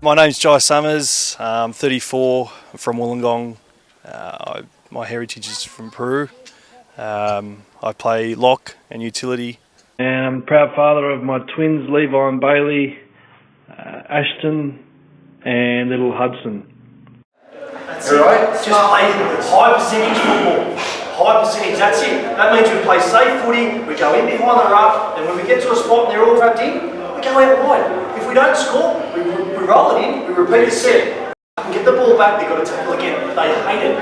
My name's Jye Sommers. I'm 34, from Wollongong. My heritage is from Peru. I play lock and utility. And I'm the proud father of my twins, Levi and Bailey, Ashton and little Hudson. That's Alright, just play high percentage football. High percentage, that's it. That means we play safe footy, we go in behind the ruck, and when we get to a spot and they're all wrapped in, we go out wide. If we don't score, we roll it in, we repeat the set. And get the ball back, they've got to tackle again. They hate it.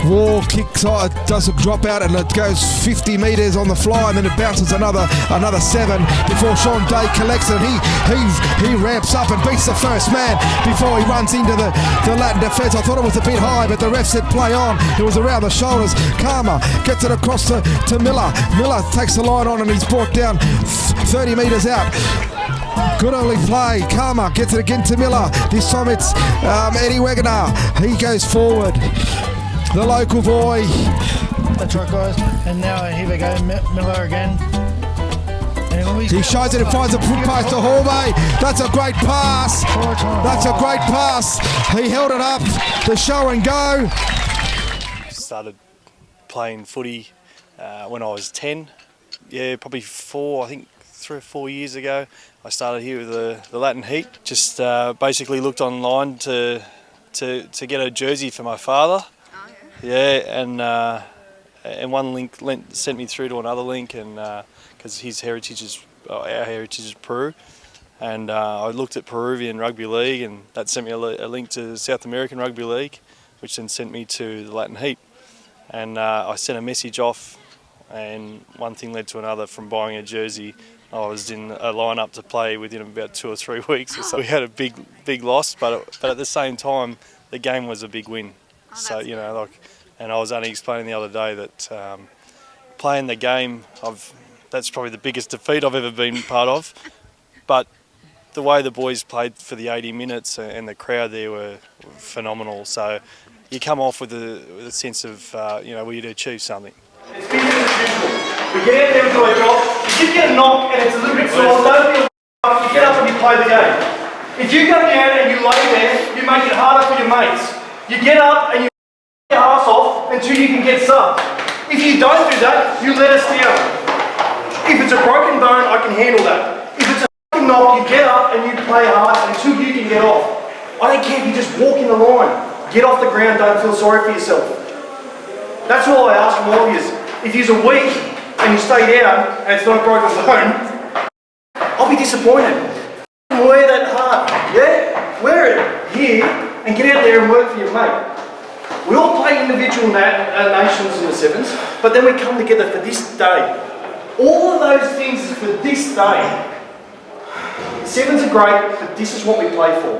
Wall kicks, does a drop out and it goes 50 metres on the fly, and then it bounces another 7 before Sean Day collects it. He ramps up and beats the first man before he runs into the Latin defence. I thought it was a bit high, but the ref said play on. It was around the shoulders. Karma gets it across to Miller. Miller takes the line on and he's brought down 30 metres out. Good early play. Karma gets it again to Miller. This time it's Eddie Wegener. He goes forward. The local boy. That's right, guys. And now here we go, Miller again. He shows it and finds a foot pass to Hallway. That's a great pass. That's a great pass. He held it up. The show and go. Started playing footy when I was 10. Yeah, probably 3 or 4 years ago. I started here with the Latin Heat. Just basically looked online to get a jersey for my father. Yeah, and one link sent me through to another link, and because our heritage is Peru, and I looked at Peruvian Rugby League, and that sent me a link to South American Rugby League, which then sent me to the Latin Heat, and I sent a message off, and one thing led to another. From buying a jersey, I was in a lineup to play within about 2 or 3 weeks. So we had a big loss, but at the same time, the game was a big win. So, and I was only explaining the other day that playing the game, that's probably the biggest defeat I've ever been part of. But the way the boys played for the 80 minutes and the crowd there were phenomenal. So you come off with a sense of, we'd achieved something. It's business as usual. We get out there and do our job. If you get a knock and it's a little bit sore, don't be you get up and you play the game. If you go down and you lay there, you make it harder for your mates. You get up and you your ass off until you can get subbed. If you don't do that, you let us down. If it's a broken bone, I can handle that. If it's a fucking knock, you get up and you play hard until you can get off. I don't care if you just walk in the line. Get off the ground, don't feel sorry for yourself. That's all I ask from all of you. If you're weak and you stay down and it's not a broken bone, I'll be disappointed. Wear that hard, yeah? Wear it here and get out there and work for your mate. We all play individual nations in the sevens, but then we come together for this day. All of those things is for this day. Sevens are great, but this is what we play for.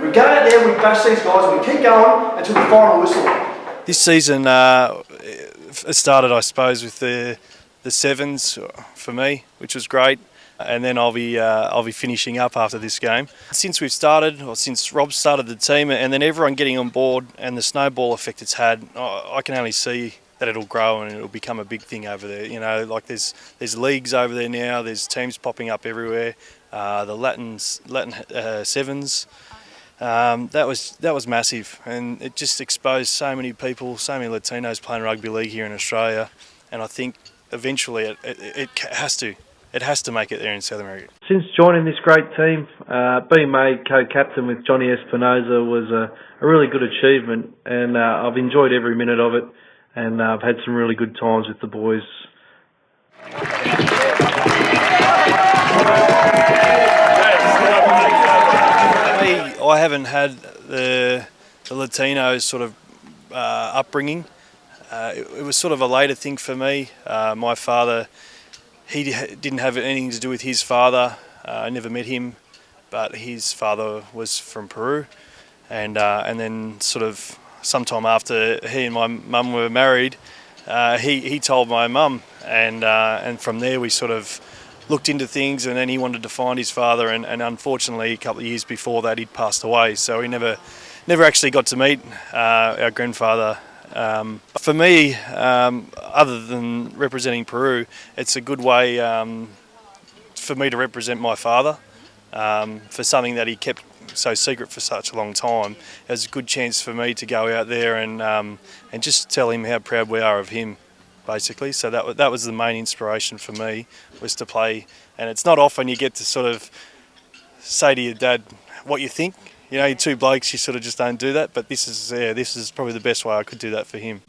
We go out there, we bash these guys, and we keep going until the final whistle. This season it started, I suppose, with the sevens for me, which was great. And then I'll be finishing up after this game. Since we've started, or since Rob started the team, and then everyone getting on board, and the snowball effect it's had, I can only see that it'll grow and it'll become a big thing over there. There's leagues over there now. There's teams popping up everywhere. The Latin sevens, that was massive, and it just exposed so many people, so many Latinos playing rugby league here in Australia. And I think eventually it has to. It has to make it there in South America. Since joining this great team, being made co-captain with Johnny Espinosa was a really good achievement, and I've enjoyed every minute of it, and I've had some really good times with the boys. I haven't had the Latinos sort of upbringing. It was sort of a later thing for me. My father, he didn't have anything to do with his father. I never met him, but his father was from Peru, and then sort of sometime after he and my mum were married, he told my mum, and from there we sort of looked into things, and then he wanted to find his father, and unfortunately a couple of years before that he'd passed away, so he never actually got to meet our grandfather For me, other than representing Peru, it's a good way for me to represent my father for something that he kept so secret for such a long time. It was a good chance for me to go out there and just tell him how proud we are of him, basically. So that was the main inspiration for me, was to play. And it's not often you get to sort of say to your dad what you think. You know, you're two blokes, you sort of just don't do that. But this is probably the best way I could do that for him.